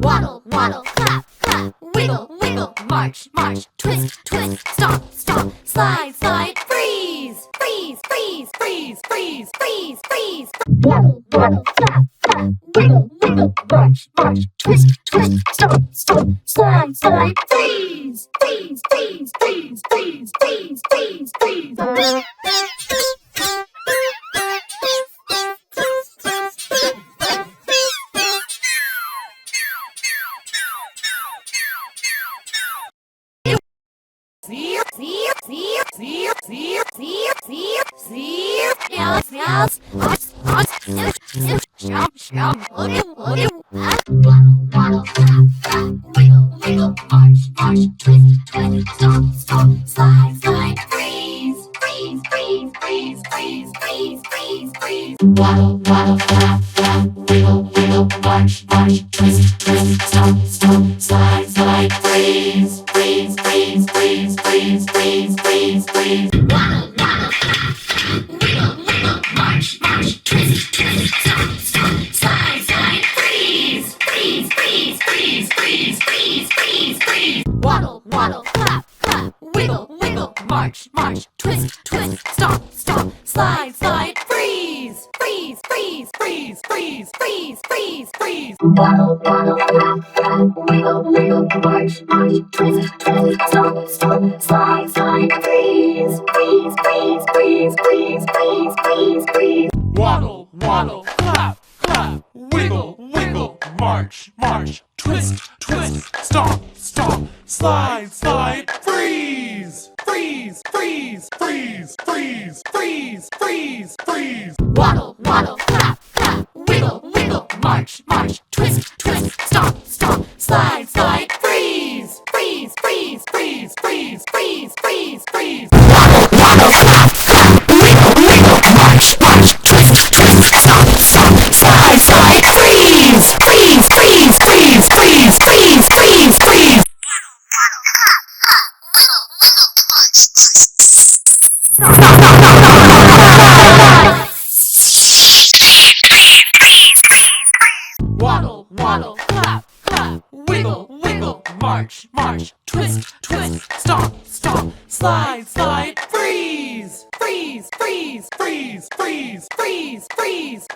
Waddle, waddle, clap, clap, wiggle, wiggle, march, march, twist, twist, stomp, stomp, slide, slide, freeze, freeze, freeze, freeze, freeze, freeze, freeze. Waddle, waddle, clap, clap, wiggle, wiggle, march, march, twist, twist, stomp, stomp, slide, slide, freeze, freeze, freeze, freeze, freeze, freeze, freeze, freeze. Waddle, waddle, clap, clap, wiggle, wiggle, march, march, twist, twist, stomp, stomp, slide, slide, freeze, freeze, freeze, freeze, freeze, freeze, freeze, freeze. Waddle, waddle, clap, clap, wiggle, wiggle, march, march, twist, twist, stomp, stomp, slide, slide, freeze, freeze, freeze, freeze, freeze, freeze, freeze, freeze. Waddle, waddle, clap, clap, wiggle, wiggle, march, march, twist, twist, stomp, stomp, slide, slide, freeze, freeze, freeze, freeze, freeze, freeze, freeze, freeze. Waddle, waddle, clap, clap, wiggle, wiggle, march, march, twist, twist, stomp, stomp, slide, slide, freeze, freeze, freeze, freeze, freeze, freeze, freeze, freeze. Waddle, waddle, clap, clap, wiggle, wiggle, march, march, twist, twist, stomp, stomp, slide, slide, freeze, freeze, freeze, freeze, freeze, freeze, freeze, freeze. Waddle, waddle, clap, clap, wiggle, wiggle, march, march, twist, twist, stomp, stomp, slide, slide, freeze, freeze, freeze, freeze, freeze, freeze, freeze, freeze. Waddle, waddle, clap, clap, wiggle, wiggle, march, march, twist, twist, stomp, stomp, slide, slide, freeze, freeze, freeze, freeze, freeze, freeze, freeze, freeze. Waddle, waddle, clap, clap, wiggle, wiggle, march, march, twist, twist, stomp, stomp, slide, slide, freeze, freeze, freeze, freeze, freeze, freeze, freeze, freeze. Waddle, waddle, clap, clap, wiggle, wiggle, march, march, twist, twist, stomp, stomp, slide, slide, freeze, freeze, freeze, freeze, freeze, freeze, freeze,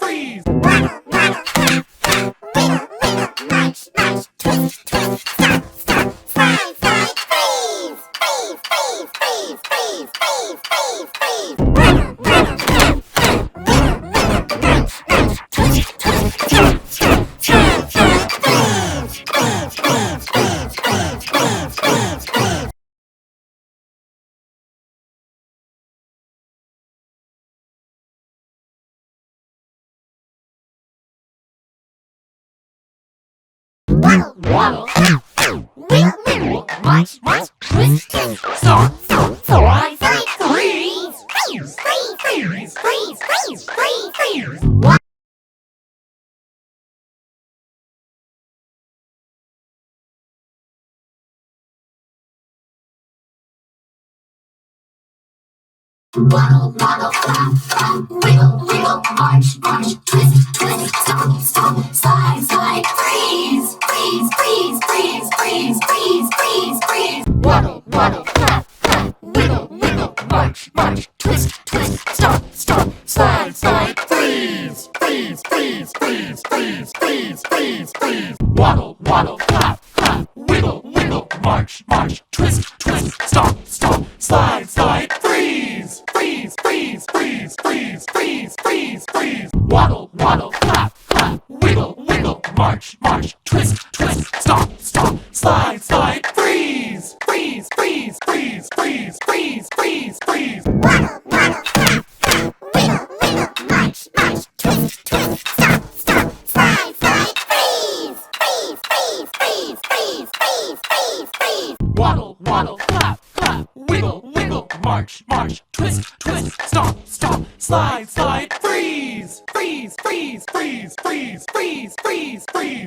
freeze. Waddle, waddle, clap, clap, wiggle, wiggle, march, march, twist, twist, stomp, stomp, slide, slide, freeze, freeze, freeze, freeze, freeze, freeze, freeze, freeze. Waddle, waddle, clap, clap, wiggle, wiggle, march, march, twist, twist, stomp, stomp, slide, slide, freeze, freeze, freeze, freeze, freeze, freeze, freeze, freeze. Waddle, waddle, clap, clap, wiggle, wiggle, march, march, twist, twist, stomp, stomp, slide, slide, freeze, freeze, freeze, freeze, freeze, freeze, freeze, freeze. Waddle, waddle, clap, clap, wiggle, wiggle, march, march, twist, twist, stomp, stomp, slide, slide, freeze, freeze, freeze, freeze, freeze, freeze, freeze, freeze. Waddle, waddle, clap, clap, wiggle, wiggle, march, march, twist, twist, stomp, stomp, slide, slide, freeze, freeze, freeze, freeze, freeze, freeze, freeze, freeze. Waddle, waddle, clap, clap, wiggle, wiggle, march, march, twist, twist, stomp, stomp, slide, slide, freeze, freeze, freeze, freeze, freeze, freeze, freeze, freeze. Waddle, waddle, clap, clap, wiggle, wiggle, march, march, twist, twist, stomp, stomp, slide, slide, freeze, freeze, freeze, freeze, freeze, freeze, freeze, freeze. Waddle, waddle, clap, clap, wiggle, wiggle, march, march, twist, twist, stomp, stomp, slide, slide, freeze, freeze, freeze, freeze, freeze, freeze, freeze, freeze.